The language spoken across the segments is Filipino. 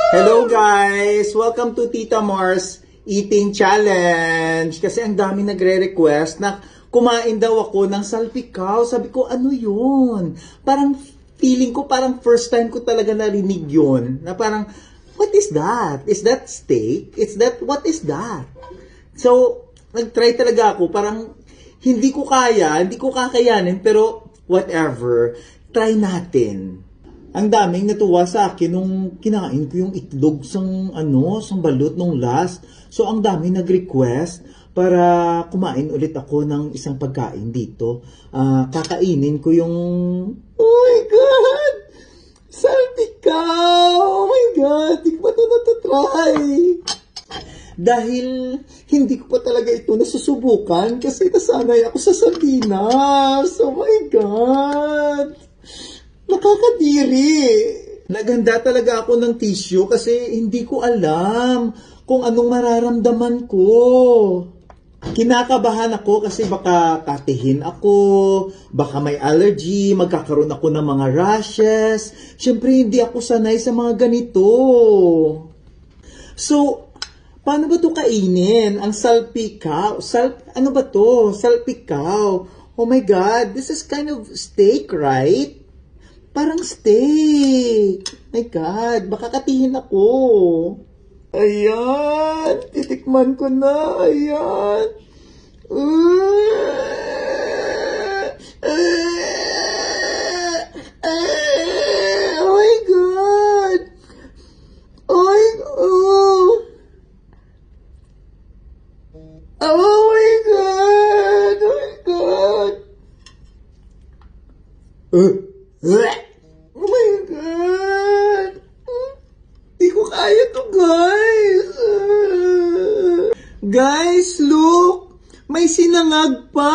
Hello guys! Welcome to Tita Mars Eating Challenge. Kasi ang dami nagre-request na kumain daw ako ng salpikaw. Sabi ko, ano yun? Parang feeling ko, parang first time ko talaga narinig yun. Na parang, what is that? Is that steak? What is that? So, nag-try talaga ako. Parang hindi ko kakayanin, pero whatever. Try natin. Ang daming natuwa sa akin nung kinain ko yung itlog sang balot nung last. So ang daming nag-request para kumain ulit ako ng isang pagkain dito. Kakainin ko yung oh my god! Salpikaw! Oh my god! Di ko pa ito natatry. Dahil hindi ko pa talaga ito nasusubukan kasi nasanay ako sa sardinas. Oh my god! Nakakadiri. Naganda talaga ako ng tissue kasi hindi ko alam kung anong mararamdaman ko. Kinakabahan ako kasi baka katihin ako, baka may allergy, magkakaroon ako ng mga rashes. Siyempre hindi ako sanay sa mga ganito. So, paano ba ito kainin? Ang salpikaw. Ano ba to? Salpikaw. Oh my God, this is kind of steak, right? Parang steak. My God, baka katihin ako. Ayan, titikman ko na. Ayan. Oh my God. Oh my God. Oh my God. Oh my God! Di ko kaya to, guys! Guys, look! May sinangag pa!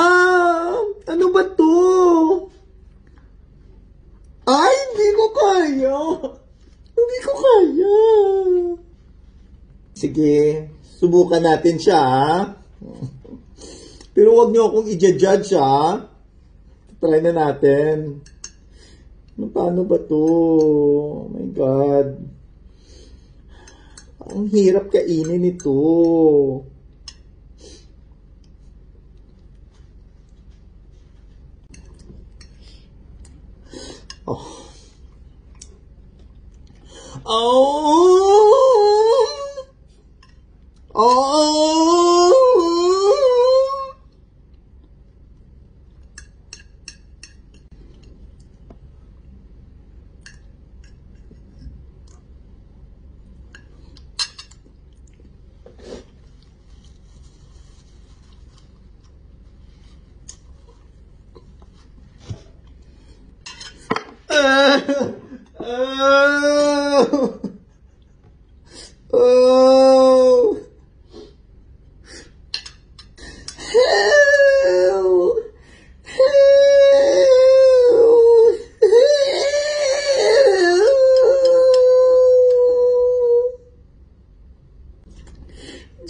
Ano ba to? Ay, hindi ko kaya! Hindi ko kaya! Sige, subukan natin siya, ha? Pero wag niyo akong i-judge, ha? Try na natin. Paano ba to? Oh my God. Ang hirap kainin ito. Oh.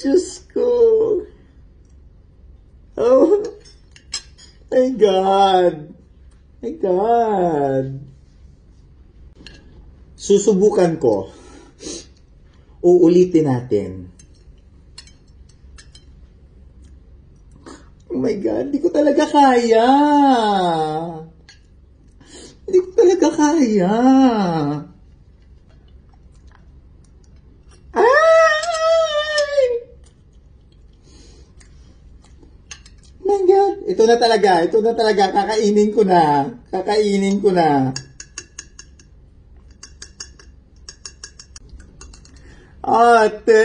Diyos ko. Oh my God. My God. Susubukan ko. Uulitin natin. Oh my God, di ko talaga kaya. Di ko talaga kaya. Ay! Oh my God, ito na talaga. Kakainin ko na. Ate!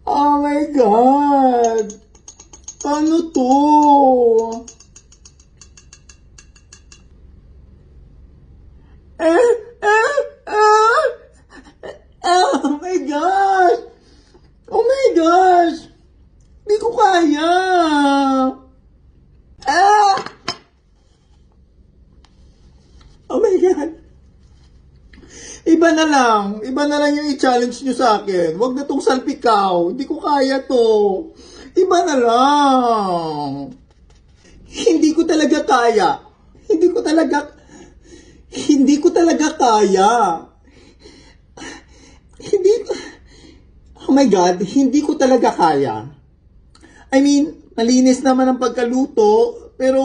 Oh my God! Ano to? Oh my gosh! Oh my gosh! Di ko kaya! Oh my God! Iba na lang yung i-challenge nyo sa akin. Huwag na tong salpikaw. Hindi ko kaya to. Iba na lang. Hindi ko talaga kaya. Hindi ko talaga kaya. Oh my God, hindi ko talaga kaya. I mean, malinis naman ang pagkaluto, pero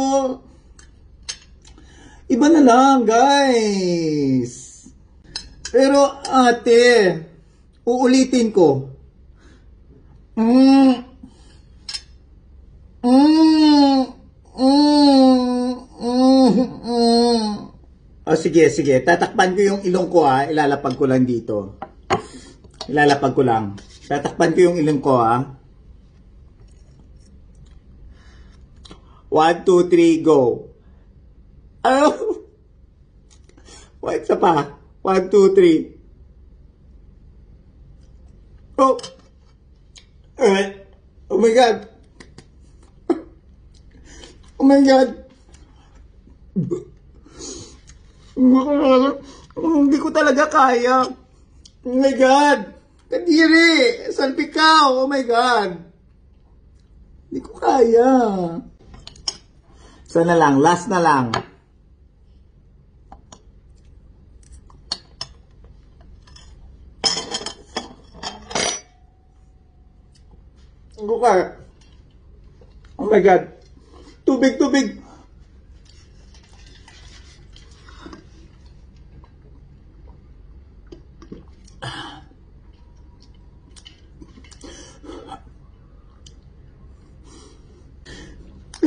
iba na lang, guys. Pero ate, uulitin ko. Sige. Tatakpan ko yung ilong ko ha. Ilalapag ko lang dito. Tatakpan ko yung ilong ko ha. 1, 2, 3, go. Wait, isa pa. 1, 2, 3. Oh. Oh my God. Oh my God. Hindi ko talaga kaya. Oh my God. Kadiri. Salpikaw. Oh my God. Hindi ko kaya. Isa na lang. Last na lang. Hindi ko kaya. Oh my God. Tubig.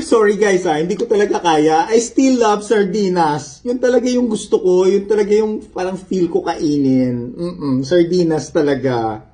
Sorry guys hindi ko talaga kaya. I still love sardinas. Yun talaga yung gusto ko. Yun talaga yung parang feel ko kainin. Sardinas talaga.